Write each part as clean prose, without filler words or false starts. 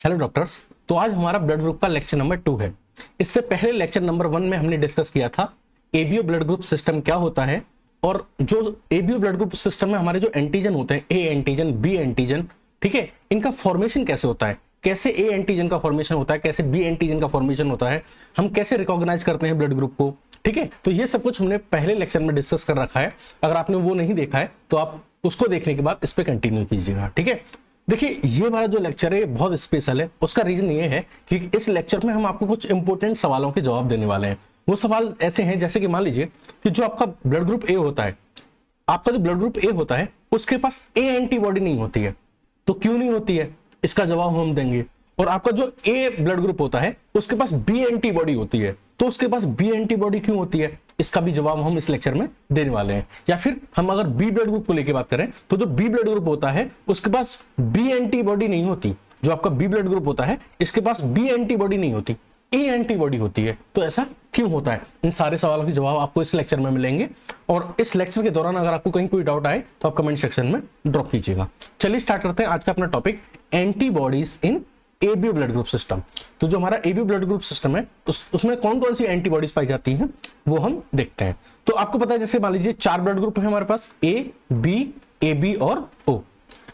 Hello doctors. तो आज हमारा ब्लड ग्रुप का लेक्चर नंबर 2 है। इससे पहले लेक्चर नंबर 1 में हमने डिस्कस किया था एबीओ ब्लड ग्रुप सिस्टम क्या होता है और जो एबीओ ब्लड ग्रुप सिस्टम में हमारे जो एंटीजन होते हैं, ए एंटीजन, बी एंटीजन, ठीक है, इनका फॉर्मेशन कैसे होता है, कैसे ए एंटीजन का फॉर्मेशन होता है, कैसे बी एंटीजन का फॉर्मेशन होता है, हम कैसे रिकॉग्नाइज करते हैं ब्लड ग्रुप को, ठीक है। तो ये सब कुछ हमने पहले लेक्चर में डिस्कस कर रखा है। अगर आपने वो नहीं देखा है तो आप उसको देखने के बाद इस पे कंटिन्यू कीजिएगा, ठीक है। देखिए, ये वाला जो लेक्चर है बहुत स्पेशल है। उसका रीजन ये है कि इस लेक्चर में हम आपको कुछ इंपॉर्टेंट सवालों के जवाब देने वाले हैं। वो सवाल ऐसे हैं जैसे कि मान लीजिए कि जो आपका ब्लड ग्रुप ए होता है, आपका जो ब्लड ग्रुप ए होता है उसके पास ए एंटीबॉडी नहीं होती है। तो क्यों नहीं होती है, इसका जवाब हम देंगे। और आपका जो ए ब्लड ग्रुप होता है उसके पास बी एंटीबॉडी होती है, तो उसके पास बी एंटीबॉडी क्यों होती है, इसका भी जवाब हम इस लेक्चर में देने वाले हैं। या फिर हम अगर बी ब्लड ग्रुप को लेकर बात करें तो जो बी ब्लड ग्रुप होता है उसके पास बी एंटीबॉडी नहीं होती। जो आपका बी ब्लड ग्रुप होता है इसके पास बी एंटीबॉडी नहीं होती, ए एंटीबॉडी होती है। तो ऐसा क्यों होता है, इन सारे सवालों के जवाब आपको इस लेक्चर में मिलेंगे। और इस लेक्चर के दौरान अगर आपको कहीं कोई डाउट आए तो आप कमेंट सेक्शन में ड्रॉप कीजिएगा। चलिए स्टार्ट करते हैं आज का अपना टॉपिक, एंटीबॉडीज इन एबीओ ब्लड ग्रुप सिस्टम। तो जो हमारा एबीओ ब्लड ग्रुप सिस्टम है उसमें कौन कौन सी एंटीबॉडीज पाई जाती हैं वो हम देखते हैं। तो आपको पता है, जैसे मान लीजिए 4 ब्लड ग्रुप है हमारे पास, ए, बी, ए बी और ओ।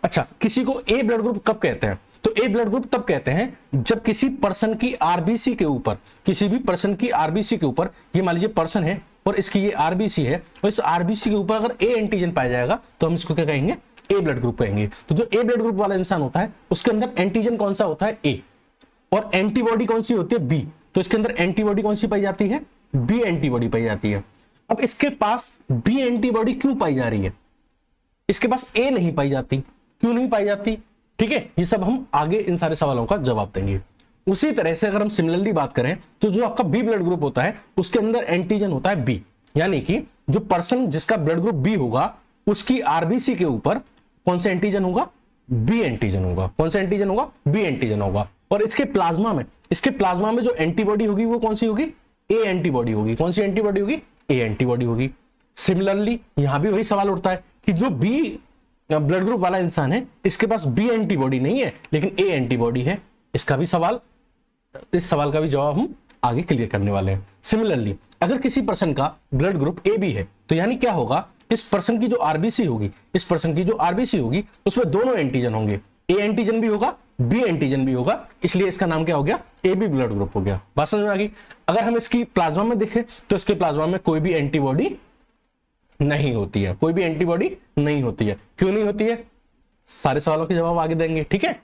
अच्छा, किसी को ए ब्लड ग्रुप कब कहते हैं? तो ए ब्लड ग्रुप तब कहते हैं जब किसी पर्सन की आरबीसी के ऊपर, किसी भी पर्सन की आरबीसी के ऊपर, ये मान लीजिए पर्सन है और इसकी ये आरबीसी है, और इस आरबीसी के ऊपर अगर ए एंटीजन पाया जाएगा तो हम इसको क्या कहेंगे, ए ब्लड ग्रुप कहेंगे। तो जो ए ब्लड ग्रुप वाला इंसान होता है उसके अंदर एंटीजन कौन सा होता है, ए, और एंटीबॉडी कौन सी होती है, बी। तो इसके अंदर एंटीबॉडी कौन सी पाई जाती है, बी एंटीबॉडी पाई जाती है। अब इसके पास बी एंटीबॉडी क्यों पाई जा रही है, इसके पास ए नहीं पाई जाती, क्यों नहीं पाई जाती, ठीक है। ये सब हम आगे इन सारे सवालों का जवाब देंगे। उसी तरह से अगर हम सिमिलरली बात करें तो जो आपका बी ब्लड ग्रुप होता है उसके अंदर एंटीजन होता है बी, यानी कि जो पर्सन जिसका ब्लड ग्रुप बी होगा उसकी आरबीसी के ऊपर कौन सा एंटीजन होगा, बी एंटीजन होगा। कौन सा एंटीजन होगा, बी एंटीजन होगा। और इसके प्लाज्मा में जो एंटीबॉडी होगी वो कौन सी होगी, ए एंटीबॉडी होगी। कौन सी एंटीबॉडी होगी, ए एंटीबॉडी होगी। सिमिलरली यहां भी वही सवाल उठता है कि जो बी ब्लड ग्रुप वाला इंसान है इसके पास बी एंटीबॉडी नहीं है लेकिन ए एंटीबॉडी है। इसका भी सवाल, इस सवाल का भी जवाब हम आगे क्लियर करने वाले हैं। सिमिलरली अगर किसी पर्सन का ब्लड ग्रुप ए बी है तो यानी क्या होगा, इस पर्सन की जो आरबीसी होगी, इस पर्सन की जो आरबीसी होगी उसमें दोनों एंटीजन होंगे, ए एंटीजन भी होगा, बी एंटीजन भी होगा, इसलिए इसका नाम क्या हो गया, ए बी ब्लड ग्रुप हो गया। बात समझ में आ गई। अगर हम इसकी प्लाज्मा में देखें तो इसके प्लाज्मा में कोई भी एंटीबॉडी नहीं होती है, कोई भी एंटीबॉडी नहीं होती है। क्यों नहीं होती है, सारे सवालों के जवाब आगे देंगे, ठीक है।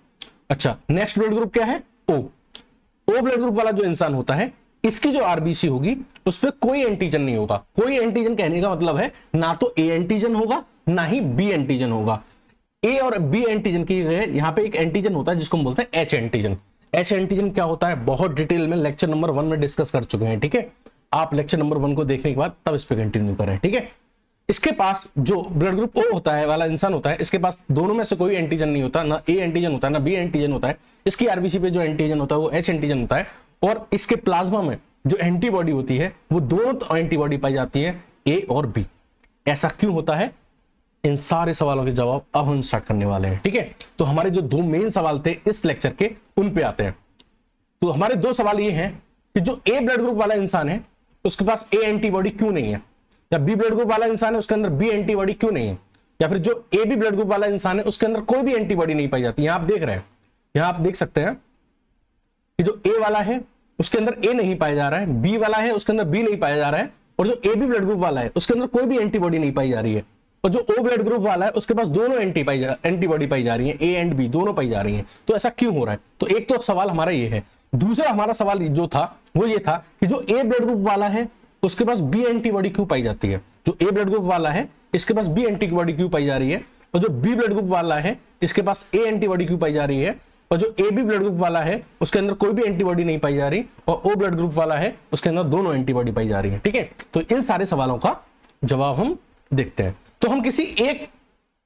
अच्छा, नेक्स्ट ब्लड ग्रुप क्या है, ओ। ओ ब्लड ग्रुप वाला जो इंसान होता है इसकी जो आरबीसी होगी उस पर कोई एंटीजन नहीं होगा। कोई एंटीजन कहने का मतलब है ना तो ए एंटीजन होगा ना ही बी एंटीजन होगा। ए और बी एंटीजन की यहां पे एक एंटीजन होता है जिसको हम बोलते हैं एच एंटीजन। एच एंटीजन क्या होता है बहुत डिटेल में लेक्चर नंबर 1 में डिस्कस कर चुके हैं, ठीक है। आप लेक्चर नंबर 1 को देखने के बाद तब इस पे कंटिन्यू करें, ठीक है। इसके पास जो ब्लड ग्रुप ओ होता है वाला इंसान होता है, इसके पास दोनों में से कोई एंटीजन नहीं होता, ना ए एंटीजन होता है ना बी एंटीजन होता है। इसकी आरबीसी पे जो एंटीजन होता है वो एच एंटीजन होता है, और इसके प्लाज्मा में जो एंटीबॉडी होती है वो दोनों एंटीबॉडी पाई जाती है, ए और बी। ऐसा क्यों होता है, इन सारे सवालों के जवाब अब हम स्टार्ट करने वाले हैं, ठीक है। तो हमारे जो 2 मेन सवाल थे इस लेक्चर के उन पे आते हैं। तो हमारे 2 सवाल ये हैं कि जो ए ब्लड ग्रुप वाला इंसान है उसके पास ए एंटीबॉडी क्यों नहीं है, या बी ब्लड ग्रुप वाला इंसान है उसके अंदर बी एंटीबॉडी क्यों नहीं है, या फिर जो ए बी ब्लड ग्रुप वाला इंसान है उसके अंदर कोई भी एंटीबॉडी नहीं पाई जाती। यहां आप देख रहे हैं, यहां आप देख सकते हैं कि जो ए वाला है उसके अंदर ए नहीं पाया जा रहा है, बी वाला है उसके अंदर बी नहीं पाया जा रहा है, और जो ए बी ब्लड ग्रुप वाला है उसके अंदर कोई भी एंटीबॉडी नहीं पाई जा रही है। और जो ओ ब्लड ग्रुप वाला है उसके पास दोनों एंटीबॉडी पाई जा रही है, ए एंड बी दोनों पाई जा रही है। तो ऐसा क्यों हो रहा है, तो एक तो सवाल हमारा ये है। दूसरा हमारा सवाल जो था वो ये था कि जो ए ब्लड ग्रुप वाला है उसके पास बी एंटीबॉडी क्यों पाई जाती है। जो ए ब्लड ग्रुप वाला है इसके पास बी एंटीबॉडी क्यों पाई जा रही है, और जो बी ब्लड ग्रुप वाला है इसके पास ए एंटीबॉडी क्यों पाई जा रही है, और जो ए बी ब्लड ग्रुप वाला है उसके अंदर कोई भी एंटीबॉडी नहीं पाई जा रही, और ओ ब्लड ग्रुप वाला है उसके अंदर दोनों एंटीबॉडी पाई जा रही है, ठीक है। तो इन सारे सवालों का जवाब हम देखते हैं। तो हम किसी एक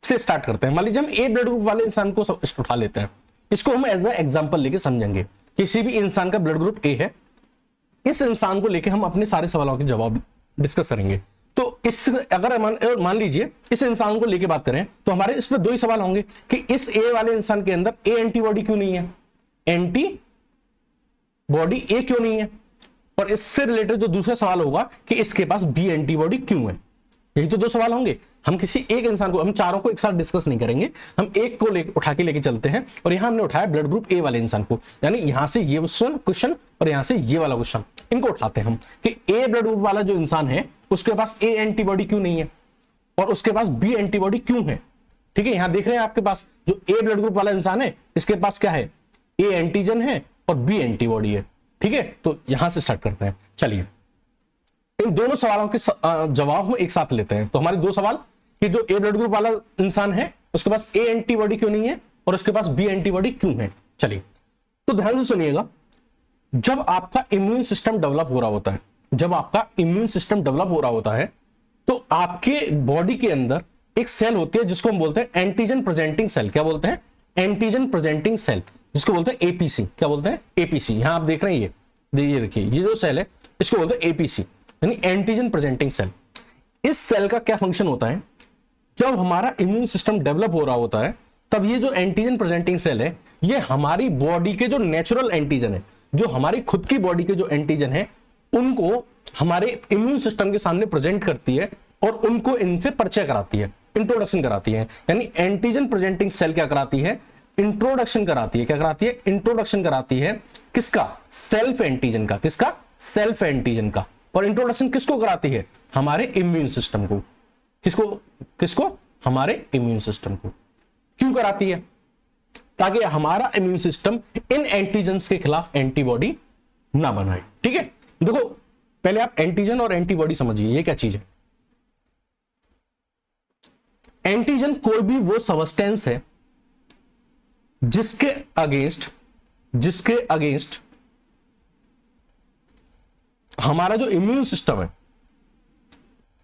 से स्टार्ट करते हैं। मान लीजिए हम ए ब्लड ग्रुप वाले इंसान को उठा लेते हैं, इसको हम एज अ एग्जांपल लेके समझेंगे। किसी भी इंसान का ब्लड ग्रुप ए है, इस इंसान को लेके हम अपने सारे सवालों के जवाब डिस्कस करेंगे। तो इस अगर मान लीजिए इस इंसान को लेके बात करें तो हमारे इसमें 2 ही सवाल होंगे कि इस ए वाले इंसान के अंदर ए एंटीबॉडी क्यों नहीं है, एंटी बॉडी ए क्यों नहीं है, और इससे रिलेटेड जो दूसरा सवाल होगा कि इसके पास बी एंटीबॉडी क्यों है। यही तो दो सवाल होंगे। हम किसी एक इंसान को, हम चारों को एक साथ डिस्कस नहीं करेंगे, हम एक को उठा के लेके चलते हैं, और यहां हमने उठाया ब्लड ग्रुप ए वाले इंसान को, यानी यहां से ये क्वेश्चन और यहां से ये वाला क्वेश्चन, इनको उठाते हैं हम कि ए ब्लड ग्रुप वाला जो इंसान है उसके पास ए एंटीबॉडी क्यों नहीं है और उसके पास बी एंटीबॉडी क्यों है। ठीक है, यहां देख रहे हैं आपके पास जो ए ब्लड ग्रुप वाला इंसान है इसके पास क्या है, ए एंटीजन है और बी एंटीबॉडी है। ठीक है, तो यहां से स्टार्ट करते हैं। चलिए इन दोनों सवालों के जवाब हम एक साथ लेते हैं। तो हमारे दो सवाल कि जो ए ब्लड ग्रुप वाला इंसान है उसके पास ए एंटीबॉडी क्यों नहीं है और उसके पास बी एंटीबॉडी क्यों है। चलिए तो ध्यान से सुनिएगा, जब आपका इम्यून सिस्टम डेवलप हो रहा होता है, जब आपका इम्यून सिस्टम डेवलप हो रहा होता है तो आपके बॉडी के अंदर एक सेल होती है जिसको हम बोलते हैं एंटीजन प्रेजेंटिंग सेल। क्या बोलते हैं, एंटीजन प्रेजेंटिंग सेल, जिसको बोलते हैं एपीसी। क्या बोलते हैं, एपीसी। यहां आप देख रहे हैं ये देखिए, ये जो सेल है इसको बोलते हैं एपीसी, यानी एंटीजन प्रेजेंटिंग सेल। इस सेल का क्या फंक्शन होता है, जब हमारा इम्यून सिस्टम डेवलप हो रहा होता है तब ये जो एंटीजन प्रेजेंटिंग सेल है ये हमारी बॉडी के जो नेचुरल एंटीजन है, जो हमारी खुद की बॉडी के जो एंटीजन है उनको हमारे इम्यून सिस्टम के सामने प्रेजेंट करती है और उनको इनसे परिचय कराती है, इंट्रोडक्शन कराती है। यानी एंटीजन प्रेजेंटिंग सेल क्या कराती है, इंट्रोडक्शन कराती है। क्या कराती है, इंट्रोडक्शन कराती है। किसका, सेल्फ एंटीजन का। किसका, सेल्फ एंटीजन का। और इंट्रोडक्शन किसको कराती है, हमारे इम्यून सिस्टम को। किसको, किसको, हमारे इम्यून सिस्टम को। क्यों कराती है, ताकि हमारा इम्यून सिस्टम इन एंटीजन्स के खिलाफ एंटीबॉडी ना बनाए। ठीक है, देखो पहले आप एंटीजन और एंटीबॉडी समझिए, ये क्या चीज है। एंटीजन कोई भी वो सबस्टेंस है जिसके अगेंस्ट हमारा जो इम्यून सिस्टम है,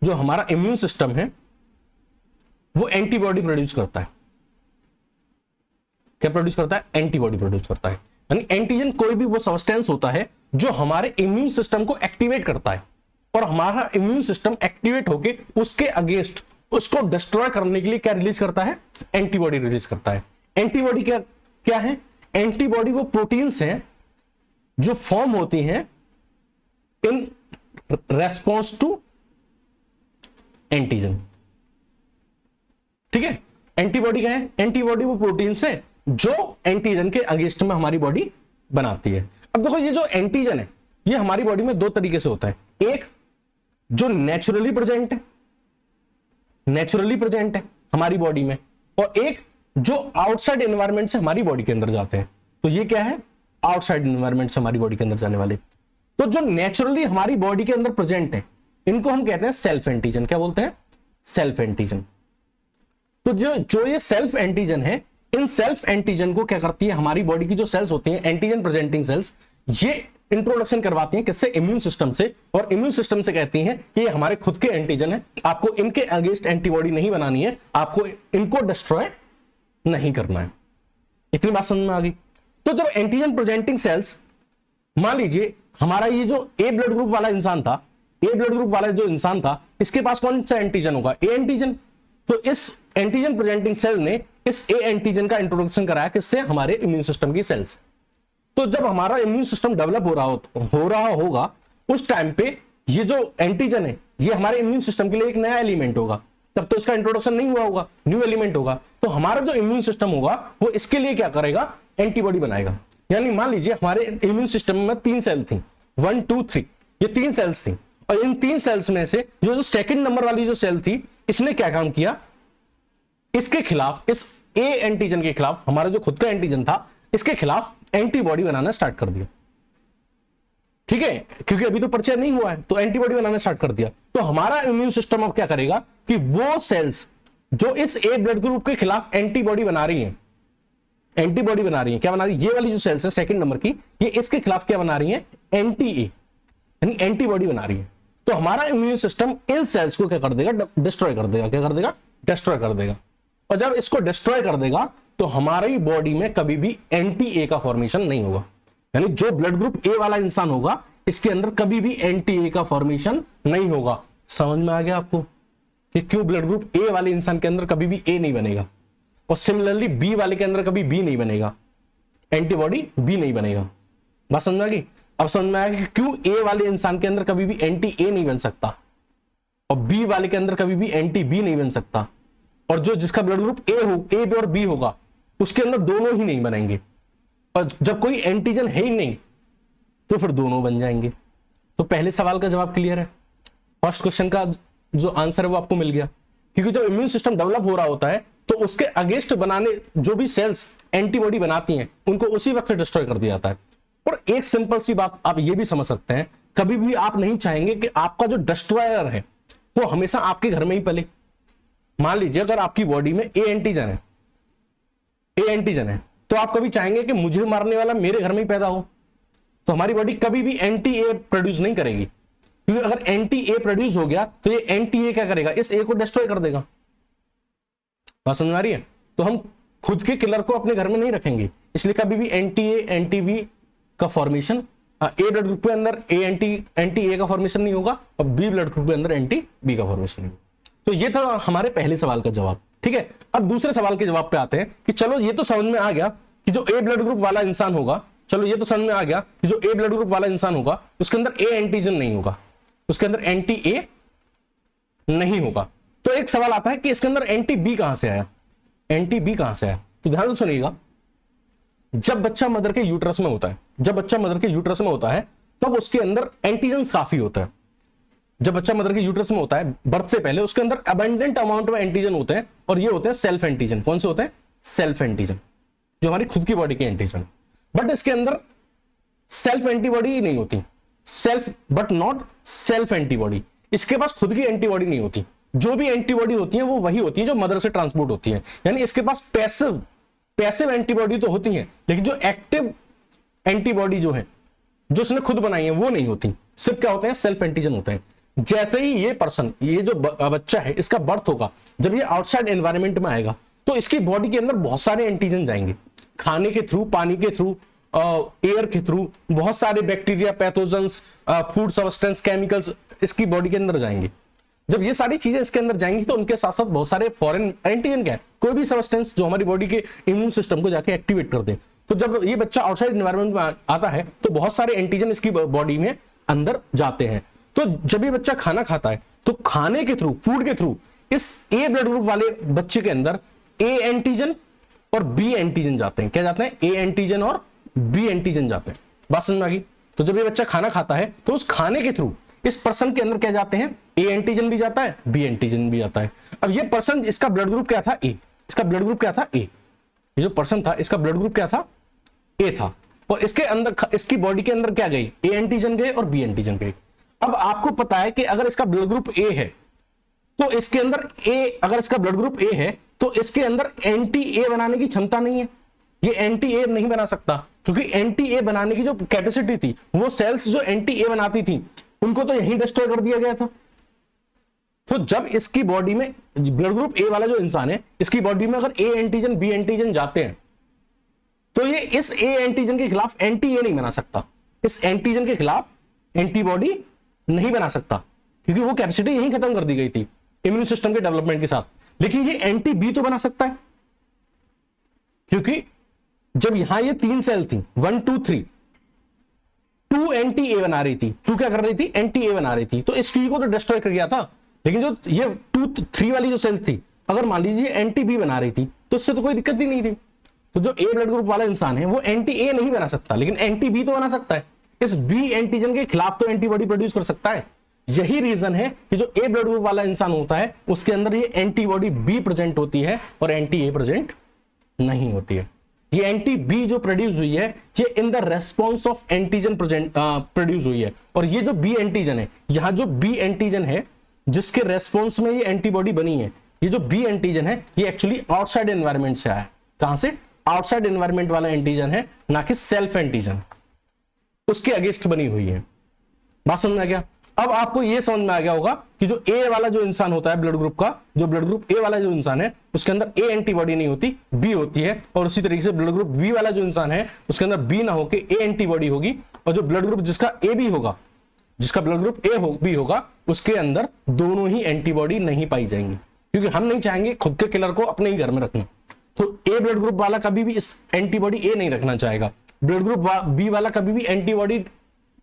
जो हमारा इम्यून सिस्टम है वो एंटीबॉडी प्रोड्यूस करता है। क्या प्रोड्यूस करता है, एंटीबॉडी प्रोड्यूस करता है। यानी एंटीजन कोई भी वो सबस्टेंस होता है जो हमारे इम्यून सिस्टम को एक्टिवेट करता है, और हमारा इम्यून सिस्टम एक्टिवेट होके उसके अगेंस्ट उसको डिस्ट्रॉय करने के लिए क्या रिलीज करता है, एंटीबॉडी रिलीज करता है। एंटीबॉडी क्या क्या है, एंटीबॉडी वो प्रोटीन्स हैं जो फॉर्म होती हैं इन रेस्पॉन्स टू एंटीजन। ठीक है, एंटीबॉडी क्या है, एंटीबॉडी वो प्रोटीन्स है जो एंटीजन के अगेंस्ट में हमारी बॉडी बनाती है। अब देखो ये जो एंटीजन है ये हमारी बॉडी में दो तरीके से होता है, एक जो नेचुरली प्रेजेंट है, नेचुरली प्रेजेंट है हमारी बॉडी में, और एक जो आउटसाइड एनवायरनमेंट से हमारी बॉडी के अंदर जाते हैं। तो ये क्या है, आउटसाइड एनवायरनमेंट से हमारी बॉडी के अंदर जाने वाले। तो जो नेचुरली हमारी बॉडी के अंदर प्रेजेंट है इनको हम कहते हैं सेल्फ एंटीजन। क्या बोलते हैं, सेल्फ एंटीजन। तो जो ये सेल्फ एंटीजन है, इन सेल्फ एंटीजन को क्या करती है हमारी बॉडी की जो सेल्स होती हैं एंटीजन प्रेजेंटिंग सेल्स, ये इंट्रोडक्शन करवाती हैं किससे, इम्यून सिस्टम से, और इम्यून सिस्टम से कहती हैं कि ये हमारे खुद के एंटीजन है, आपको इनके अगेंस्ट एंटीबॉडी नहीं बनानी है, आपको इनको डिस्ट्रॉय नहीं करना है। इतनी बात समझ में आ गई। तो जब एंटीजन प्रेजेंटिंग सेल्स, मान लीजिए हमारा ये जो ए ब्लड ग्रुप वाला इंसान था, ए ब्लड ग्रुप वाला जो इंसान था इसके पास कौन सा एंटीजन होगा, ए एंटीजन। तो इस एंटीजन प्रेजेंटिंग सेल ने इस ए एंटीजन का इंट्रोडक्शन कराया किससे, हमारे इम्यून सिस्टम की सेल्स। तो जब हमारा इम्यून सिस्टम डेवलप हो रहा होगा उस टाइम पे ये जो एंटीजन है ये हमारे इम्यून सिस्टम के लिए एक नया एलिमेंट होगा, तब तो इसका इंट्रोडक्शन नहीं हुआ होगा, न्यू एलिमेंट होगा। तो हमारा जो इम्यून सिस्टम होगा वो इसके लिए क्या करेगा, एंटीबॉडी बनाएगा। यानी मान लीजिए हमारे इम्यून सिस्टम में 3 सेल थी, 1 2 3, ये 3 सेल्स थी, और इन 3 सेल्स में से जो सेकंड नंबर वाली जो सेल थी इसने क्या काम किया, इसके खिलाफ, इस ए एंटीजन के खिलाफ, हमारा जो खुद का एंटीजन था इसके खिलाफ एंटीबॉडी बनाना स्टार्ट कर दिया। ठीक है, क्योंकि अभी तो परिचय नहीं हुआ है, तो एंटीबॉडी बनाना स्टार्ट कर दिया। तो हमारा इम्यून सिस्टम अब क्या करेगा कि वो सेल्स जो इस ए ब्लड ग्रुप के खिलाफ एंटीबॉडी बना रही हैं, एंटीबॉडी बना रही है, क्या बना रही है, ये वाली जो सेल्स है सेकंड नंबर की, ये इसके खिलाफ क्या बना रही है, एंटी ए, यानी एंटीबॉडी बना रही है। तो हमारा इम्यून सिस्टम इन सेल्स को क्या कर देगा, डिस्ट्रॉय कर देगा। क्या कर देगा, डिस्ट्रॉय कर देगा। और जब इसको डिस्ट्रॉय कर देगा तो हमारी बॉडी में कभी भी एंटी ए का फॉर्मेशन नहीं होगा। यानी जो ब्लड ग्रुप ए वाला इंसान होगा इसके अंदर कभी भी एंटी ए का फॉर्मेशन नहीं होगा। समझ में आ गया आपको कि क्यों ब्लड ग्रुप ए वाले इंसान के अंदर कभी भी ए नहीं बनेगा, और सिमिलरली बी वाले के अंदर कभी बी नहीं बनेगा। एंटीबॉडी बी नहीं बनेगा। बात समझ में आ गई? अब समझ में आया कि क्यों ए वाले इंसान के अंदर कभी भी एंटी ए नहीं बन सकता और बी वाले के अंदर कभी भी एंटी बी नहीं बन सकता, और जो जिसका ब्लड ग्रुप ए और बी होगा उसके अंदर दोनों ही नहीं बनेंगे, और जब कोई एंटीजन है ही नहीं तो फिर दोनों बन जाएंगे। तो पहले सवाल का जवाब क्लियर है, फर्स्ट क्वेश्चन का जो आंसर है वो आपको मिल गया। क्योंकि जब इम्यून सिस्टम डेवलप हो रहा होता है तो उसके अगेंस्ट बनाने जो भी सेल्स एंटीबॉडी बनाती हैं उनको उसी वक्त डिस्ट्रॉय कर दिया जाता है। और एक सिंपल सी बात आप ये भी समझ सकते हैं, कभी भी आप नहीं चाहेंगे कि आपका जो डिस्ट्रॉयर है वो हमेशा आपके घर में ही पले। मान लीजिए अगर आपकी बॉडी में ए एंटीजन है तो आप कभी चाहेंगे कि मुझे मारने वाला मेरे घर में ही पैदा हो, तो हमारी बॉडी कभी भी एंटी ए प्रोड्यूस नहीं करेगी। क्योंकि अगर एंटी ए प्रोड्यूस हो गया तो ये एंटी ए क्या करेगा, इस ए को डिस्ट्रॉय कर देगा। बात समझ में आ रही है? तो हम खुद के किलर को अपने घर में नहीं रखेंगे, इसलिए कभी भी एंटी ए एंटी बी का फॉर्मेशन ए ब्लड ग्रुप के अंदर एंटी ए का फॉर्मेशन नहीं होगा और बी ब्लड ग्रुप के अंदर एंटी बी का फॉर्मेशन नहीं होगा। तो ये था हमारे पहले सवाल का जवाब। ठीक है, अब दूसरे सवाल के जवाब पे आते हैं कि चलो ये तो समझ में आ गया कि जो ए ब्लड ग्रुप वाला इंसान होगा, चलो ये तो समझ में आ गया कि जो ए ब्लड ग्रुप वाला इंसान होगा उसके अंदर ए एंटीजन नहीं होगा, उसके अंदर एंटी ए नहीं होगा। तो एक सवाल आता है कि इसके अंदर एंटी बी कहां से आया, एंटी बी कहां से आया? तो ध्यान से सुनिएगा, जब बच्चा मदर के यूट्रस में होता है, जब बच्चा मदर के यूट्रस में होता है तब उसके अंदर एंटीजन्स काफी होता है। जब बच्चा मदर के यूट्रस में होता है बर्थ से पहले, उसके अंदर अबंडेंट अमाउंट में एंटीजन होते हैं, और ये होते हैं सेल्फ एंटीजन। कौन से होते हैं? सेल्फ एंटीजन, जो हमारी खुद की बॉडी के एंटीजन। बट इसके अंदर सेल्फ एंटीबॉडी नहीं होती, self but not self antibody. इसके पास खुद की एंटीबॉडी नहीं होती। जो भी एंटीबॉडी होती है वो वही होती है जो मदर से ट्रांसपोर्ट होती है। यानी इसके पास पैसिव एंटीबॉडी तो होती है, लेकिन जो एक्टिव एंटीबॉडी जो है, जो उसने खुद बनाई है, वो नहीं होती। सिर्फ क्या होते हैं? सेल्फ एंटीजन होते हैं। जैसे ही ये पर्सन, ये जो बच्चा है, इसका बर्थ होगा, जब ये आउटसाइड एनवायरनमेंट में आएगा तो इसकी बॉडी के अंदर बहुत सारे एंटीजन जाएंगे, खाने के थ्रू, पानी के थ्रू, एयर के थ्रू, बहुत सारे bacteria, pathogens, food substance, chemicals इसकी बॉडी के अंदर जाएंगे। जब ये सारी चीजें इसके अंदर जाएंगी तो उनके साथ साथ बहुत सारे फॉरेन एंटीजन, क्या है, कोई भी सब्सटेंस जो हमारी बॉडी के इम्यून सिस्टम को जाके एक्टिवेट कर दे। तो जब ये बच्चा आउटसाइड एनवायरनमेंट में आता है तो बहुत सारे एंटीजन इसकी बॉडी में अंदर जाते हैं। तो जब ये बच्चा खाना खाता है तो खाने के थ्रू, फूड के थ्रू, इस ए ब्लड ग्रुप वाले बच्चे के अंदर ए एंटीजन और बी एंटीजन जाते हैं। क्या जाते हैं? ए एंटीजन और बी एंटीजन जाते हैं। बात समझ में आ गई? तो जब ये बच्चा खाना खाता है तो उस खाने के थ्रू इस पर्सन के अंदर क्या जाते हैं? ए एंटीजन भी जाता है, बी एंटीजन भी जाता है। अब ये पर्सन, इसका ब्लड ग्रुप क्या था? ए। इसका ब्लड ग्रुप क्या था? ए। ये जो पर्सन था इसका ब्लड ग्रुप क्या था? ए था। और इसके अंदर, इसकी बॉडी के अंदर क्या गई? ए एंटीजन गए और बी एंटीजन गए। अब आपको पता है कि अगर इसका ब्लड ग्रुप ए है तो इसके अंदर ए, अगर इसका ब्लड ग्रुप ए है तो इसके अंदर एंटी ए बनाने की क्षमता नहीं है। ये एंटी ए नहीं बना सकता, क्योंकि एंटी ए बनाने की जो कैपेसिटी थी, वो सेल्स जो एंटी ए बनाती थी उनको तो यहीं डिस्ट्रॉय कर दिया गया था। तो जब इसकी बॉडी में ब्लड ग्रुप ए वाला जो इंसान है, इसकी बॉडी में अगर ए एंटीजन बी एंटीजन जाते हैं तो ये इस ए एंटीजन के खिलाफ एंटी ए नहीं बना सकता, इस एंटीजन के खिलाफ एंटीबॉडी नहीं बना सकता, क्योंकि वो कैपेसिटी यहीं खत्म कर दी गई थी इम्यून सिस्टम के डेवलपमेंट के साथ। लेकिन ये एंटी बी तो बना सकता है, क्योंकि जब यहां ये 3 सेल थी, 1 2 3, 2 एंटी ए बना रही थी, 2 क्या कर रही थी? एंटी ए बना रही थी। तो इस 2 को तो डिस्ट्रॉय कर दिया था, लेकिन जो ये 2 3 वाली जो सेल थी, अगर मान लीजिए एंटी बी बना रही थी तो इससे तो कोई दिक्कत ही नहीं थी। तो जो ए ब्लड ग्रुप वाला इंसान है वो एंटी ए नहीं बना सकता, लेकिन एंटी बी तो बना सकता है। इस बी एंटीजन के खिलाफ तो एंटीबॉडी प्रोड्यूस कर सकता है। यही रीजन है कि जो ए ब्लड ग्रुप वाला इंसान होता है उसके अंदर ये एंटीबॉडी बी प्रेजेंट होती है और एंटी ए प्रेजेंट नहीं होती है। ये एंटी बी जो प्रोड्यूस हुई है ये in the response of antigen produce हुई है। और ये जो बी एंटीजन है, यहां जो बी एंटीजन है जिसके रेस्पॉन्स में ये एंटीबॉडी बनी है, ये जो बी एंटीजन है ये एक्चुअली आउटसाइड एनवायरनमेंट से आया है। कहां से? आउटसाइड एनवायरनमेंट वाला एंटीजन है, ना कि सेल्फ एंटीजन, उसके अगेंस्ट बनी हुई है। बात समझ में आ गया? अब आपको यह समझ में आ गया होगा कि जो ए वाला जो इंसान होता है ब्लड ग्रुप का, जो ब्लड ग्रुप ए वाला जो इंसान है उसके अंदर ए एंटीबॉडी नहीं होती, बी होती है। और उसी तरीके से ब्लड ग्रुप बी वाला जो इंसान है उसके अंदर बी ना होकर ए एंटीबॉडी होगी, और जो ब्लड ग्रुप जिसका ए बी होगा, जिसका ब्लड ग्रुप ए बी होगा, उसके अंदर दोनों ही एंटीबॉडी नहीं पाई जाएंगी, क्योंकि हम नहीं चाहेंगे खुद के किलर को अपने ही घर में रखना। तो ए ब्लड ग्रुप वाला कभी भी इस एंटीबॉडी ए नहीं रखना चाहेगा, ब्लड ग्रुप बी वाला कभी भी एंटीबॉडी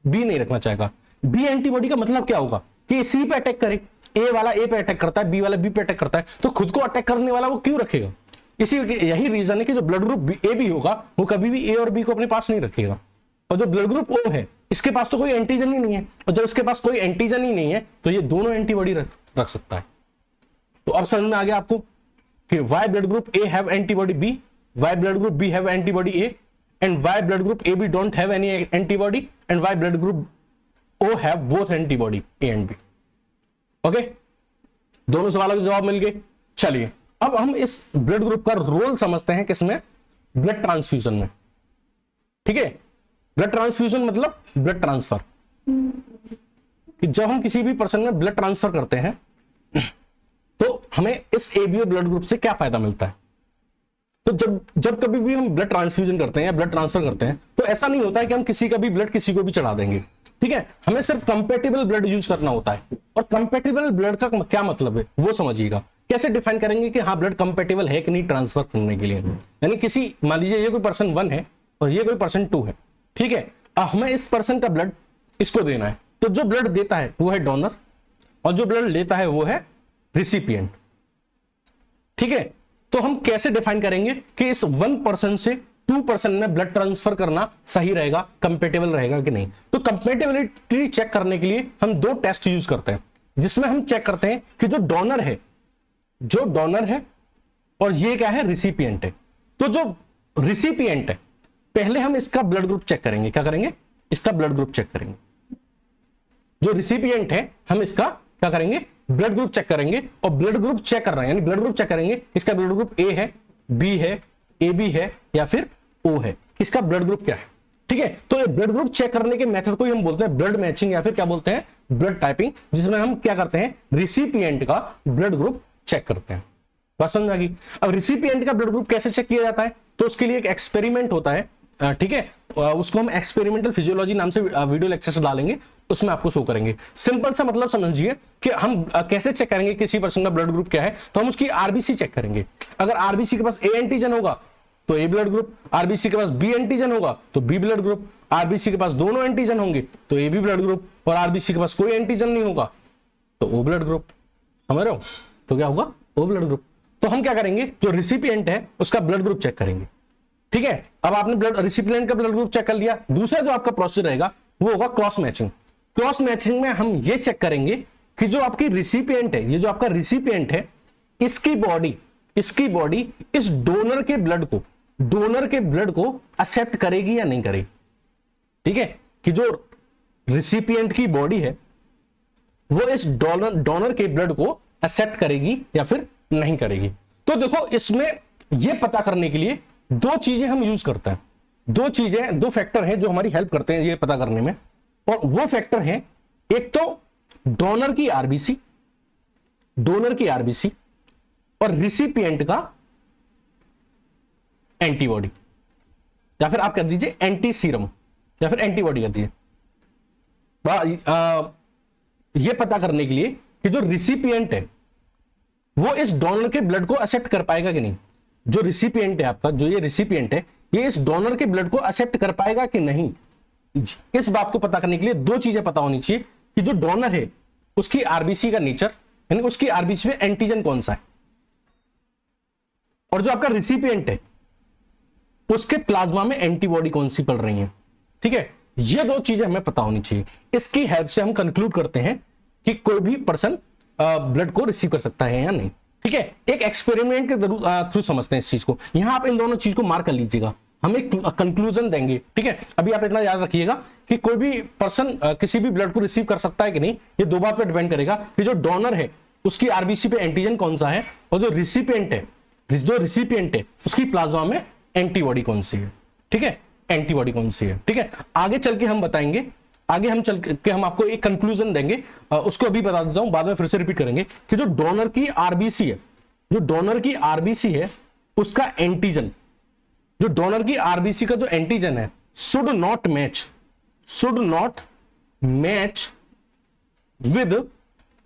बी नहीं रखना चाहेगा। बी एंटीबॉडी का मतलब क्या होगा कि सी पे अटैक करे, ए वाला ए पे अटैक करता है, बी वाला बी पे अटैक करता है, तो खुद को अटैक करने वाला वो क्यों रखेगा? इसी यही रीजन है कि जो ब्लड ग्रुप ए भी होगा वो कभी भी ए और बी को अपने पास नहीं रखेगा। और जो ब्लड ग्रुप ओ है इसके पास तो कोई एंटीजन ही नहीं है, और जब इसके पास कोई एंटीजन ही नहीं है तो ये दोनों एंटीबॉडी रख सकता है। तो अब समझ में आ गया आपको कि why blood group A have antibody B, why blood group B have antibody A, and why blood group A B don't have any antibody, and why blood group O have both antibody A and B. Okay, दोनों सवालों के जवाब मिल गए। चलिए अब हम इस blood group का रोल समझते हैं किसमें, ब्लड ट्रांसफ्यूजन में। ठीक है, ब्लड ट्रांसफ्यूजन मतलब ब्लड ट्रांसफर, कि जब हम किसी भी पर्सन में ब्लड ट्रांसफर करते हैं तो हमें इस एबीओ ब्लड ग्रुप से क्या फायदा मिलता है। तो जब कभी भी हम ब्लड ट्रांसफ्यूजन करते हैं या ब्लड ट्रांसफर करते हैं तो ऐसा नहीं होता है कि हम किसी का भी ब्लड किसी को भी चढ़ा देंगे। ठीक है, हमें सिर्फ कंपेटेबल ब्लड यूज करना होता है। और कंपेटेबल ब्लड का क्या मतलब है वो समझिएगा। कैसे डिफाइन करेंगे कि हाँ ब्लड कंपेटेबल है कि नहीं ट्रांसफर करने के लिए। यानी किसी, मान लीजिए ये कोई पर्सन 1 है और ये कोई पर्सन 2 है। ठीक है, हमें इस पर्सन का ब्लड इसको देना है, तो जो ब्लड देता है वो है डोनर और जो ब्लड लेता है वो है रिसिपिएंट। ठीक है, तो हम कैसे डिफाइन करेंगे कि इस 1 पर्सन से 2 पर्सन में ब्लड ट्रांसफर करना सही रहेगा, कंपेटेबल रहेगा कि नहीं। तो कंपेटेबिलिटी चेक करने के लिए हम 2 टेस्ट यूज करते हैं, जिसमें हम चेक करते हैं कि जो डोनर है और ये क्या है, रिसिपिएंट है। तो जो रिसिपिएंट है पहले हम इसका ब्लड ग्रुप चेक करेंगे। क्या करेंगे? इसका ब्लड ग्रुप चेक करेंगे। जो रिसिपिएंट है हम इसका क्या करेंगे, ब्लड ग्रुप चेक करेंगे। और ब्लड ग्रुप चेक कर रहे हैं, यानी ब्लड ग्रुप चेक करेंगे इसका ब्लड ग्रुप ए है, बी है, ए बी है या फिर ओ है, इसका ब्लड ग्रुप क्या है। ठीक है, तो ये ब्लड ग्रुप चेक करने के मेथड को ही हम बोलते हैं ब्लड मैचिंग या फिर क्या बोलते हैं, ब्लड टाइपिंग, जिसमें हम क्या करते हैं, रिसिपिएंट का ब्लड ग्रुप चेक करते हैं। बात समझ आ गई। अब रिसिपिएंट का ब्लड ग्रुप कैसे चेक किया जाता है, तो उसके लिए एक एक्सपेरिमेंट होता है। ठीक है, उसको हम एक्सपेरिमेंटल फिजियोलॉजी नाम से वीडियो लेक्चर्स डालेंगे, उसमें आपको शो करेंगे। सिंपल सा मतलब समझिए कि हम कैसे चेक करेंगे किसी पर्सन का ब्लड ग्रुप क्या है, तो हम उसकी आरबीसी चेक करेंगे। अगर आरबीसी के पास ए एंटीजन होगा तो ए ब्लड ग्रुप, आरबीसी के पास बी एंटीजन होगा तो बी ब्लड ग्रुप, आरबीसी के पास दोनों एंटीजन होंगे तो ए बी ब्लड ग्रुप, और आरबीसी के पास कोई एंटीजन नहीं होगा तो ओ ब्लड ग्रुप। समझ रहे हो? तो क्या होगा, ओ ब्लड ग्रुप। तो हम क्या करेंगे, जो रिसिपिएंट है उसका ब्लड ग्रुप चेक करेंगे। ठीक है, अब आपने ब्लड रिसिपिएंट का ब्लड ग्रुप चेक कर लिया। दूसरा जो आपका प्रोसीजर रहेगा वो होगा क्रॉस मैचिंग। क्रॉस मैचिंग में हम ये चेक करेंगे कि जो आपकी रिसिपिएंट है, ये जो आपका रिसिपिएंट है, इसकी बॉडी इस डोनर के ब्लड को एक्सेप्ट करेगी या नहीं करेगी। ठीक है, कि जो रिसिपिएंट की बॉडी है वो इस डोनर के ब्लड को एक्सेप्ट करेगी या फिर नहीं करेगी। तो देखो, इसमें यह पता करने के लिए 2 चीजें हम यूज करते हैं। 2 फैक्टर हैं जो हमारी हेल्प करते हैं ये पता करने में, और वो फैक्टर हैं, एक तो डोनर की आरबीसी और रिसिपिएंट का एंटीबॉडी, या फिर आप कह दीजिए एंटी सीरम या फिर एंटीबॉडी कर दीजिए। ये पता करने के लिए कि जो रिसिपिएंट है वो इस डोनर के ब्लड को एक्सेप्ट कर पाएगा कि नहीं। जो रिसिपिएंट है आपका, जो ये रिसिपिएंट है, ये इस डोनर के ब्लड को एक्सेप्ट कर पाएगा कि नहीं। इस बात को पता करने के लिए 2 चीजें पता होनी चाहिए कि जो डोनर है उसकी आरबीसी का नेचर, यानी उसकी आरबीसी में एंटीजन कौन सा है, और जो आपका रिसिपिएंट है उसके प्लाज्मा में एंटीबॉडी कौन सी पड़ रही है। ठीक है, ये 2 चीजें हमें पता होनी चाहिए। इसकी हेल्प से हम कंक्लूड करते हैं कि कोई भी पर्सन ब्लड को रिसीव कर सकता है या नहीं। ठीक है, एक एक्सपेरिमेंट के थ्रू समझते हैं इस चीज को। यहां आप इन दोनों चीज को मार्क कर लीजिएगा, हम एक कंक्लूजन देंगे। ठीक है, अभी आप इतना याद रखिएगा कि कोई भी पर्सन किसी भी ब्लड को रिसीव कर सकता है कि नहीं, ये 2 बात पर डिपेंड करेगा कि जो डोनर है उसकी आरबीसी पे एंटीजन कौन सा है, और जो रिसिपिएंट है उसकी प्लाज्मा में एंटीबॉडी कौन सी है। ठीक है, एंटीबॉडी कौन सी है। ठीक है, आगे चल के हम बताएंगे, हम आपको एक कंक्लूजन देंगे, उसको अभी बता देता हूं, बाद में फिर से रिपीट करेंगे कि जो डोनर की आरबीसी है उसका एंटीजन, जो डोनर की आरबीसी का जो एंटीजन है should not match with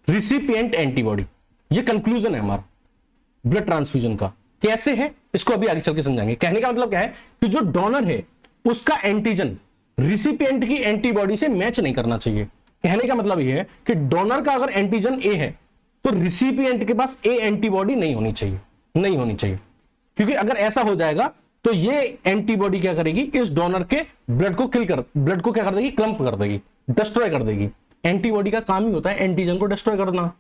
recipient antibody. ये कंक्लूजन है हमारा ब्लड ट्रांसफ्यूजन का। कैसे है इसको अभी आगे चल के समझाएंगे। कहने का मतलब क्या है कि जो डोनर है उसका एंटीजन रिसिपिएंट की एंटीबॉडी से मैच नहीं करना चाहिए। कहने का मतलब यह है कि डोनर का अगर एंटीजन ए है तो रिसिपिएंट के पास ए एंटीबॉडी नहीं होनी चाहिए, नहीं होनी चाहिए, क्योंकि अगर ऐसा हो जाएगा तो ये एंटीबॉडी क्या करेगी, इस डोनर के ब्लड को ब्लड को क्या कर देगी, क्लम्प कर देगी, डिस्ट्रॉय कर देगी। एंटीबॉडी का काम ही होता है एंटीजन को डिस्ट्रॉय करना।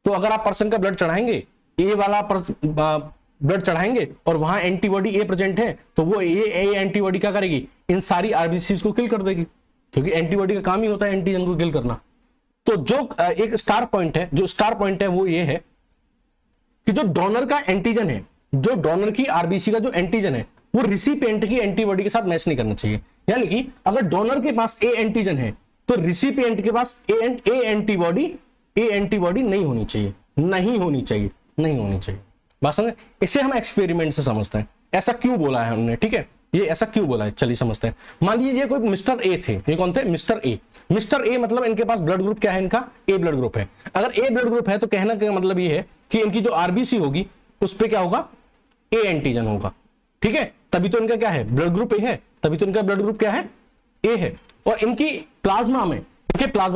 तो अगर आप पर्सन का ब्लड चढ़ाएंगे, ए वाला ब्लड चढ़ाएंगे और वहां एंटीबॉडी ए प्रेजेंट है, तो वो ए एंटीबॉडी क्या करेगी, इन सारी आरबीसीज को किल कर देगी, क्योंकि एंटीबॉडी का काम ही होता है एंटीजन को किल करना। तो जो एक स्टार पॉइंट है, वो ये है कि जो डोनर का एंटीजन है, जो डोनर की आरबीसी का जो एंटीजन है, वो रिसिपिएंट की एंटीबॉडी के साथ मैच नहीं करना चाहिए। यानी कि अगर डोनर के पास ए एंटीजन है तो रिसिपिएंट के पास ए एंटीबॉडी नहीं होनी चाहिए, नहीं होनी चाहिए। बात समझे? इसे हम एक्सपेरिमेंट से समझते हैं, ऐसा क्यों बोला है हमने, ठीक है, ये ऐसा क्यों बोला है, चलिए समझते हैं। मान लीजिए कोई मिस्टर ए थे, ये कौन थे, मिस्टर ए मतलब इनके पास ब्लड ग्रुप क्या है, इनका ए ब्लड ग्रुप है। अगर ए ब्लड ग्रुप है तो कहना का मतलब ये है कि इनकी जो आरबीसी होगी उस पर क्या होगा, ए एंटीजन होगा, ठीक है, तभी तो इनका क्या है, ब्लड ग्रुप ए है, तभी तो इनका ब्लड ग्रुप क्या है, ए है। और इनकी प्लाज्मा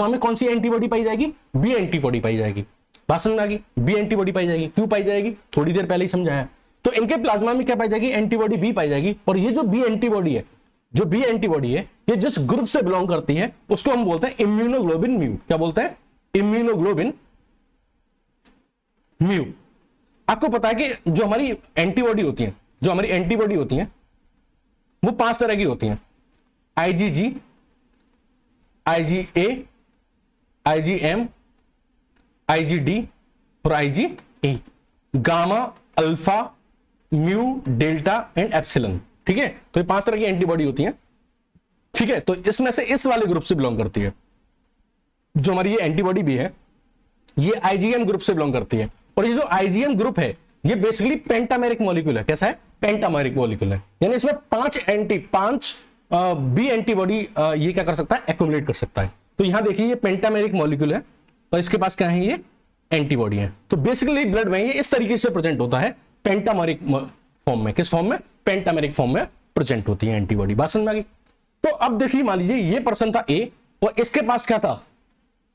में कौन सी एंटीबॉडी पाई जाएगी, बी एंटीबॉडी पाई जाएगी। बात समझ में आ गई, बी एंटीबॉडी पाई जाएगी। क्यों पाई जाएगी, थोड़ी देर पहले ही समझाया। तो इनके प्लाज्मा में क्या पाई जाएगी, एंटीबॉडी बी पाई जाएगी। और ये जो बी एंटीबॉडी है, ये जिस ग्रुप से बिलोंग करती है उसको हम बोलते हैं इम्यूनोग्लोबिन म्यू। क्या बोलते हैं, इम्यूनोग्लोबिन म्यू। आपको पता है कि जो हमारी एंटीबॉडी होती है वो 5 तरह की होती हैं, IgG, IgA, IgM, IgD और IgA, gamma, alpha, mu, delta and epsilon, ठीक है। तो ये 5 तरह की एंटीबॉडी होती हैं, ठीक है। तो इसमें से इस वाले ग्रुप से बिलोंग करती है जो हमारी ये एंटीबॉडी भी है, ये IgM ग्रुप से बिलोंग करती है। और ये जो IgM ग्रुप है ये बेसिकली पेंटामेरिक मॉलिक्यूल है। कैसा है, पेंटामेरिक मॉलिक्यूल है, यानी इसमें 5 बी एंटीबॉडी ये क्या कर सकता है, एक्युमुलेट कर सकता है। तो यहां देखिए ये पेंटामेरिक मॉलिक्यूल है और इसके पास क्या है, ये एंटीबॉडी है। तो बेसिकली ब्लड में ये इस तरीके से प्रेजेंट होता है, पेंटामेरिक फॉर्म में। किस फॉर्म में, पेंटामेरिक फॉर्म में प्रेजेंट होती है एंटीबॉडी। बात समझ में आ गई। तो अब देखिए, मान लीजिए ये पर्सन था ए और इसके पास क्या था,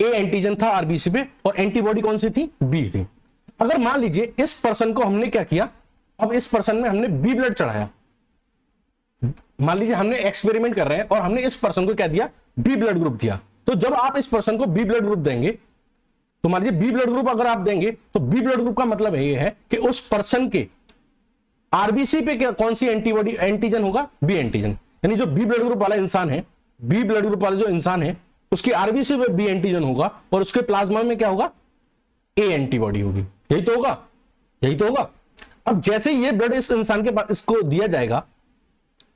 ए एंटीजन था आरबीसी पे और एंटीबॉडी कौन सी थी, बी थी। अगर मान लीजिए इस पर्सन को हमने क्या किया, अब इस पर्सन में हमने बी ब्लड चढ़ाया, मान लीजिए हमने एक्सपेरिमेंट कर रहे हैं और हमने इस पर्सन को क्या दिया, बी ब्लड ग्रुप दिया। तो जब आप इस पर्सन को बी ब्लड ग्रुप देंगे, तो मान लीजिए बी ब्लड ग्रुप अगर आप देंगे तो बी ब्लड ग्रुप का मतलब ये है कि उस पर्सन के आरबीसी पे क्या कौन सी एंटीबॉडी एंटीजन होगा, बी एंटीजन। यानी जो बी ब्लड ग्रुप वाला इंसान है, बी ब्लड ग्रुप वाला जो इंसान है उसकी आरबीसी पे बी एंटीजन होगा और उसके प्लाज्मा में क्या होगा, ए एंटीबॉडी होगी। यही तो होगा। अब जैसे ये ब्लड इस इंसान के पास इसको दिया जाएगा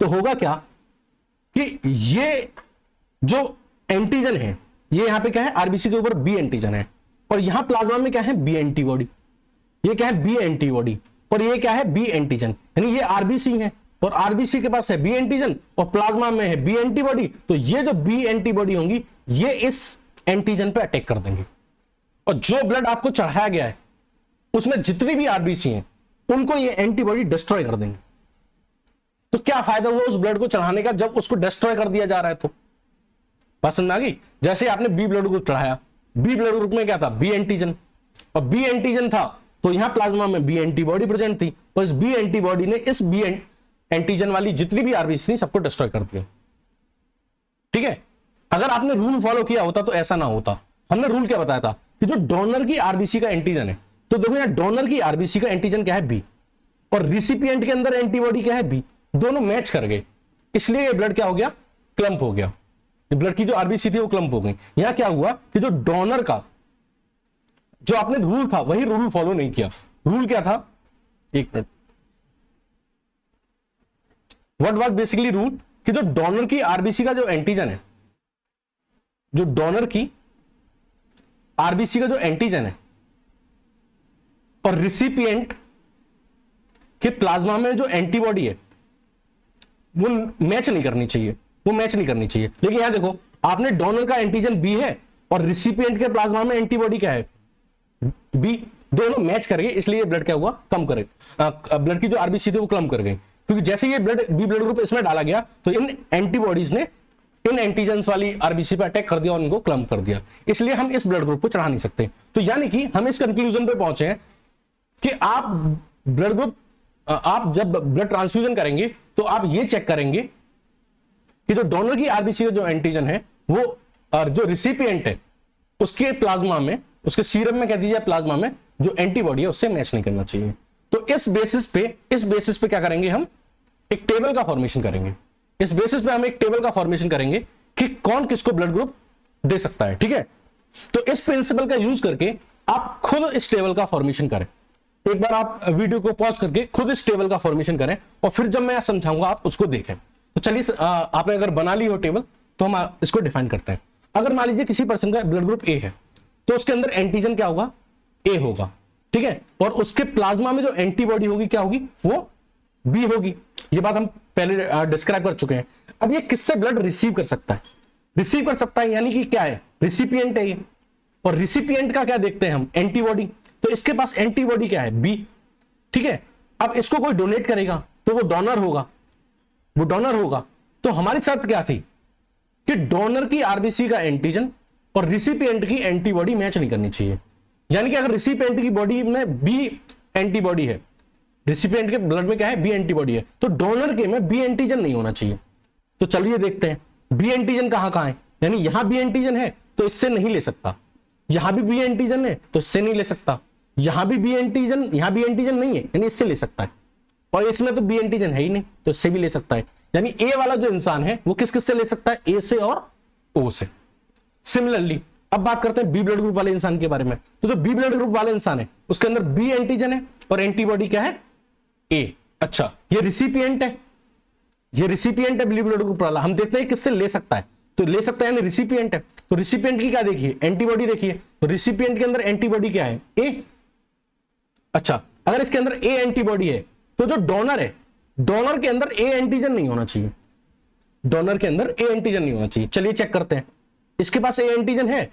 तो होगा क्या कि ये जो एंटीजन है, ये यहां पे क्या है, आरबीसी के ऊपर बी एंटीजन है और यहां प्लाज्मा में क्या है, बी एंटीबॉडी। ये क्या है, बी एंटीबॉडी और ये क्या है, बी एंटीजन। यानी ये आरबीसी है और आरबीसी के पास है बी एंटीजन और प्लाज्मा में है बी एंटीबॉडी। तो ये जो बी एंटीबॉडी होंगी ये इस एंटीजन पे अटैक कर देंगे और जो ब्लड आपको चढ़ाया गया है उसमें जितनी भी आरबीसी हैं उनको ये एंटीबॉडी डिस्ट्रॉय कर देंगे। तो क्या फायदा हुआ उस ब्लड को चढ़ाने का जब उसको डिस्ट्रॉय कर दिया जा रहा है। तो बात समझ में आ गई। जैसे आपने बी ब्लड ग्रुप चढ़ाया, बी ब्लड ग्रुप में क्या था, बी एंटीजन, और बी एंटीजन था तो यहां प्लाज्मा में बी एंटीबॉडी प्रेजेंट थी और इस बी एंटीबॉडी ने इस बी एंटीजन वाली जितनी भी आरबीसी थी सबको डिस्ट्रॉय कर दिया, ठीक है। अगर आपने रूल फॉलो किया होता तो ऐसा ना होता। हमने रूल क्या बताया था कि जो डोनर की आरबीसी का एंटीजन है, तो देखो यहां डोनर की आरबीसी का एंटीजन क्या है, बी, और रिसिपिएंट के अंदर एंटीबॉडी क्या है, बी, दोनों मैच कर गए, इसलिए ये ब्लड क्या हो गया, क्लम्प हो गया। ब्लड की जो आरबीसी थी वो क्लम्प हो गई। यहां क्या हुआ कि जो डोनर का जो आपने रूल था वही रूल फॉलो नहीं किया। रूल क्या था, एक minute, what was basically rule, कि जो डोनर की आरबीसी का जो एंटीजन है, जो डोनर की आरबीसी का जो एंटीजन है और रिसिपिएंट के प्लाज्मा में जो एंटीबॉडी है वो मैच नहीं करनी चाहिए, लेकिन यहां देखो आपने डोनर का एंटीजन बी है और रिसिपिएंट के प्लाज्मा में एंटीबॉडी क्या है, बी, दोनों मैच कर गए, इसलिए ब्लड क्या हुआ, कम करे, ब्लड की जो आरबीसी थी वो कम कर गई, क्योंकि जैसे ये ब्लड बी ब्लड ग्रुप इसमें डाला गया तो इन एंटीबॉडीज ने इन एंटीजेंस वाली आरबीसी पे अटैक कर दिया और उनको क्लम कर दिया, इसलिए हम इस ब्लड ग्रुप को चढ़ा नहीं सकते। तो यानी कि हम इस कंक्लूजन पे पहुंचे हैं कि आप ब्लड ग्रुप, आप जब ब्लड ट्रांसफ्यूजन करेंगे तो आप ये चेक करेंगे कि जो डोनर की आरबीसी का जो एंटीजन है वो और जो रिसिपिएंट है उसके प्लाज्मा में, उसके सीरम में कह दीजिए प्लाज्मा में जो एंटीबॉडी है उससे मैच नहीं करना चाहिए। तो इस बेसिस पे क्या करेंगे, हम एक टेबल का फॉर्मेशन करेंगे। इस बेसिस पे हम एक टेबल का फॉर्मेशन करेंगे कि कौन किसको ब्लड ग्रुप दे सकता है, ठीक है। तो इस प्रिंसिपल का यूज करके आप खुद इस टेबल का फॉर्मेशन करें। एक बार आप वीडियो को पॉज करके खुद इस टेबल का फॉर्मेशन करें और फिर जब मैं समझाऊंगा आप उसको देखें। तो चलिए, आपने अगर बना ली हो टेबल तो हम इसको डिफाइन करते हैं। अगर मान लीजिए किसी पर्सन का ब्लड ग्रुप ए है तो उसके अंदर एंटीजन क्या होगा, ए होगा, ठीक है, और उसके प्लाज्मा में जो एंटीबॉडी होगी क्या होगी, वो बी होगी। ये बात हम पहले डिस्क्राइब कर चुके हैं। अब ये किससे ब्लड रिसीव कर सकता है, रिसीव कर सकता है यानी कि क्या है, रिसिपिएंट है ये, और रिसिपिएंट का क्या देखते हैं हम, एंटीबॉडी। तो इसके पास एंटीबॉडी क्या है, बी, ठीक है। अब इसको कोई डोनेट करेगा तो वो डोनर होगा, वो डोनर होगा। तो हमारी शर्त क्या थी कि डोनर की आरबीसी का एंटीजन और रिसिपिएंट की एंटीबॉडी मैच नहीं करनी चाहिए। यानी कि अगर रिसिपिएंट की बॉडी में बी एंटीबॉडी है, रिसिपिएंट के ब्लड में क्या है, बी एंटीबॉडी है, तो डोनर के में बी एंटीजन नहीं होना चाहिए। तो चलिए देखते हैं बी एंटीजन कहां है, यानी यहां बी एंटीजन है तो इससे नहीं ले सकता, यहां भी बी एंटीजन है तो इससे नहीं ले सकता, यहां भी बी एंटीजन, यहां बी एंटीजन नहीं है यानी इससे ले सकता है, और इसमें तो बी एंटीजन है ही नहीं तो इससे भी ले सकता है। यानी ए वाला जो इंसान है वो किस किस से ले सकता है, ए से और ओ से। सिमिलरली अब बात करते हैं बी ब्लड ग्रुप वाले इंसान के बारे में। तो जो बी ब्लड ग्रुप वाला इंसान है उसके अंदर बी एंटीजन है और एंटीबॉडी क्या है, ए। अच्छा, ये रिसिपिएंट है, ये रिसिपिएंट है बी ब्लड ग्रुप वाला। हम देखते हैं किससे ले सकता है, तो ले सकता है यानी रिसिपिएंट है। तो रिसिपिएंट की क्या देखिए, एंटीबॉडी देखिए। तो रिसिपिएंट के अंदर एंटीबॉडी क्या है, ए। अच्छा, अगर इसके अंदर ए एंटीबॉडी है तो जो डोनर है, डोनर के अंदर ए एंटीजन नहीं होना चाहिए, डोनर के अंदर ए एंटीजन नहीं होना चाहिए। चलिए चेक करते हैं, इसके पास ए एंटीजन है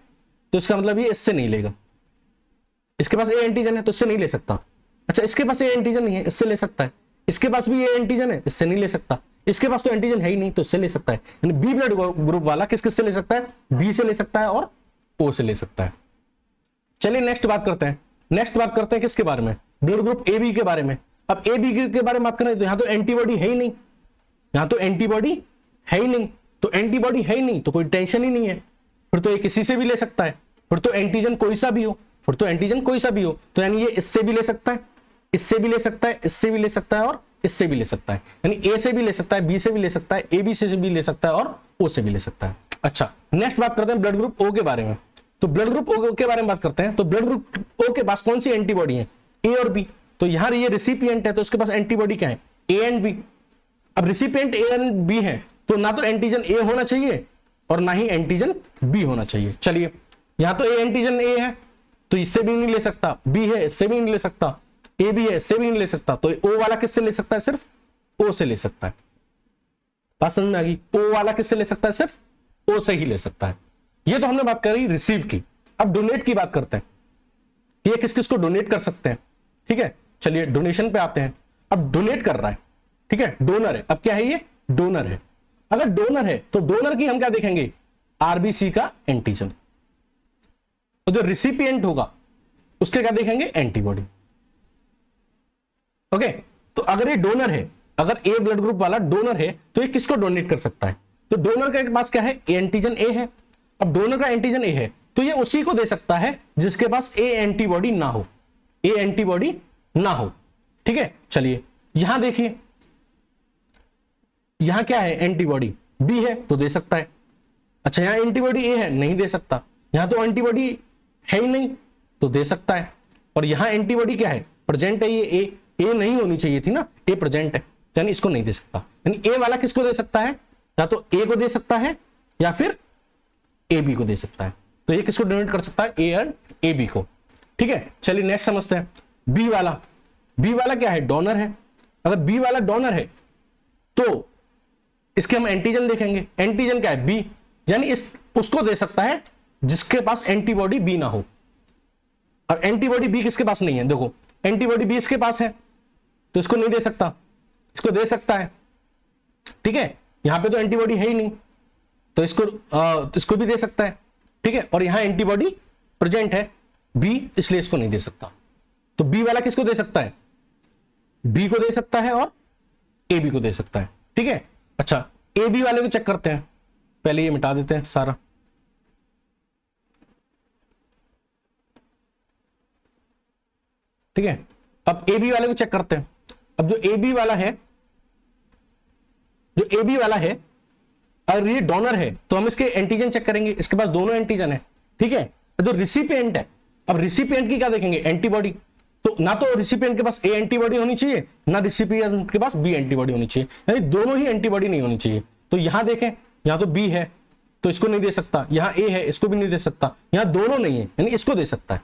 तो इसका मतलब ये इससे नहीं लेगा, इसके पास ए एंटीजन है तो इससे नहीं ले सकता। अच्छा, इसके पास ए एंटीजन नहीं है, इससे ले सकता है। इसके पास भी ए एंटीजन है, इससे नहीं ले सकता। इसके पास तो एंटीजन है ही नहीं तो इससे ले सकता है। यानी बी ब्लड ग्रुप वाला किस किस से ले सकता है, बी से ले सकता है और ओ से ले सकता है। चलिए नेक्स्ट बात करते हैं, नेक्स्ट बात करते हैं किसके बारे में, ब्लड ग्रुप ए बी के बारे में। अब ए बी के बारे में बात करें तो यहां तो एंटीबॉडी है ही नहीं, यहां तो एंटीबॉडी है ही नहीं, तो एंटीबॉडी है ही नहीं तो कोई टेंशन ही नहीं है, फिर तो ये किसी से भी ले सकता है, फिर तो एंटीजन कोई सा भी हो, फिर तो एंटीजन कोई सा भी हो। तो यानी ये इससे भी ले सकता है, इससे भी ले सकता है, इससे भी ले सकता है और इससे भी ले सकता है। यानी ए से भी ले सकता है, बी से भी ले सकता है, ए बी से भी ले सकता है और ओ से भी ले सकता है। अच्छा, नेक्स्ट बात करते हैं ब्लड ग्रुप ओ के बारे में। तो ब्लड ग्रुप ओ के बारे में बात करते हैं। तो ब्लड ग्रुप ओ के पास कौन सी एंटीबॉडी है, ए और बी। तो यहां ये रिसिपिएंट है तो उसके पास एंटीबॉडी क्या है, ए एंड बी। अब रिसिपिएंट ए एंड बी है तो ना तो एंटीजन ए होना चाहिए और ना ही एंटीजन बी होना चाहिए। चलिए, यहां तो ए एंटीजन ए है तो इससे भी नहीं ले सकता, बी है इससे भी नहीं ले सकता, ए भी है इससे भी नहीं ले सकता, तो ओ वाला किससे ले सकता है, सिर्फ ओ से ले सकता है। बात समझ में आ गई, ओ वाला किससे ले सकता है, सिर्फ ओ से ही ले सकता है। ये तो हमने बात करी रिसीव की। अब डोनेट की बात करते हैं, ये किस किस को डोनेट कर सकते हैं, ठीक है। चलिए डोनेशन पे आते हैं। अब डोनेट कर रहा है, ठीक है, डोनर है। अब क्या है, ये डोनर है। अगर डोनर है तो डोनर की हम क्या देखेंगे, आरबीसी का एंटीजन, तो जो रिसिपिएंट होगा उसके क्या देखेंगे, एंटीबॉडी। ओके, तो अगर ये डोनर है, अगर ए ब्लड ग्रुप वाला डोनर है तो ये किसको डोनेट कर सकता है, तो डोनर के पास क्या है, एंटीजन ए है। अब डोनर का एंटीजन ए है तो ये उसी को दे सकता है जिसके पास ए एंटीबॉडी ना हो, ए एंटीबॉडी ना हो, ठीक है। चलिए यहां देखिए, यहां क्या है, एंटीबॉडी बी है तो दे सकता है। अच्छा, यहां एंटीबॉडी ए है, नहीं दे सकता। यहां तो एंटीबॉडी है ही नहीं तो दे सकता है, और यहां एंटीबॉडी क्या है, प्रेजेंट है, ये ए नहीं होनी चाहिए थी ना, ए प्रेजेंट है, यानी इसको नहीं दे सकता। यानी ए वाला किसको दे सकता है, या तो ए को दे सकता है या फिर ए बी को दे सकता है। तो ये किसको डोनेट कर सकता है, ए एंड ए बी को, ठीक है। चलिए नेक्स्ट समझते हैं, बी वाला। बी वाला क्या है, डोनर है। अगर बी वाला डोनर है तो इसके हम एंटीजन देखेंगे। एंटीजन क्या है, बी, यानी उसको दे सकता है जिसके पास एंटीबॉडी बी ना हो। और एंटीबॉडी बी किसके पास नहीं है, देखो एंटीबॉडी बी इसके पास है तो इसको नहीं दे सकता, इसको दे सकता है, ठीक है। यहां पे तो एंटीबॉडी है ही नहीं तो इसको भी दे सकता है, ठीक है। और यहां एंटीबॉडी प्रेजेंट है बी, इसलिए इसको नहीं दे सकता। तो बी वाला किसको दे सकता है, बी को दे सकता है और ए बी को दे सकता है, ठीक है। अच्छा ए बी वाले को चेक करते हैं, पहले ये मिटा देते हैं सारा, ठीक है। अब ए बी वाले को चेक करते हैं। अब जो ए बी वाला है, जो ए बी वाला है अगर ये डोनर है तो हम इसके एंटीजन चेक करेंगे, इसके पास दोनों एंटीजन है, ठीक है। जो रिसिपिएंट है, अब रिसिपिएंट की क्या देखेंगे, एंटीबॉडी। तो ना तो रिसिपिएंट के पास ए एंटीबॉडी होनी चाहिए, ना रिसिपिएंट के पास बी एंटीबॉडी होनी चाहिए, यानी दोनों ही एंटीबॉडी नहीं होनी चाहिए। तो यहां देखें, यहां तो बी है तो इसको नहीं दे सकता, यहां ए है इसको भी नहीं दे सकता, यहां दोनों नहीं है यानी इसको दे सकता है,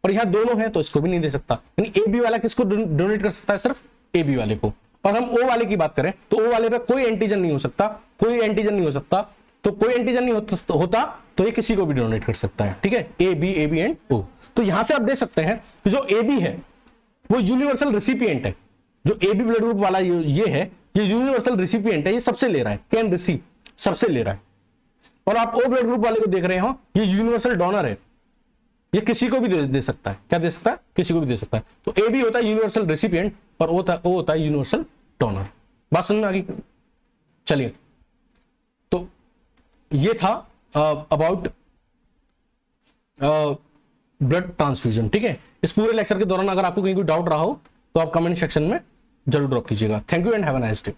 और यहां दोनों है तो इसको भी नहीं दे सकता। यानी ए बी वाला किसको डोनेट कर सकता है, सिर्फ ए बी वाले को। और हम ओ वाले की बात करें तो ओ वाले पे कोई एंटीजन नहीं हो सकता, कोई एंटीजन नहीं हो सकता, तो कोई एंटीजन नहीं होता तो ये किसी को भी डोनेट कर सकता है, ठीक है। ए बी एंड ओ। तो यहां से आप देख सकते हैं कि जो ए बी है वो यूनिवर्सल रिसिपिएंट है, जो ए बी ब्लड ग्रुप वाला ये है, ये यूनिवर्सल रिसिपिएंट है, ये सबसे ले रहा है, कैन रिसीव, सबसे ले रहा है। और आप ओ ब्लड ग्रुप वाले को देख रहे हो, ये यूनिवर्सल डोनर है, ये किसी को भी दे सकता है, क्या दे सकता है, किसी को भी दे सकता है। तो ए बी होता है यूनिवर्सल रेसिपिएंट और ओ होता है यूनिवर्सल डोनर। बात समझ में आ गई? चलिए, तो ये था अबाउट ब्लड ट्रांसफ्यूजन, ठीक है। इस पूरे लेक्चर के दौरान अगर आपको कहीं कोई डाउट रहा हो तो आप कमेंट सेक्शन में जरूर ड्रॉप कीजिएगा। Thank you and have a nice day.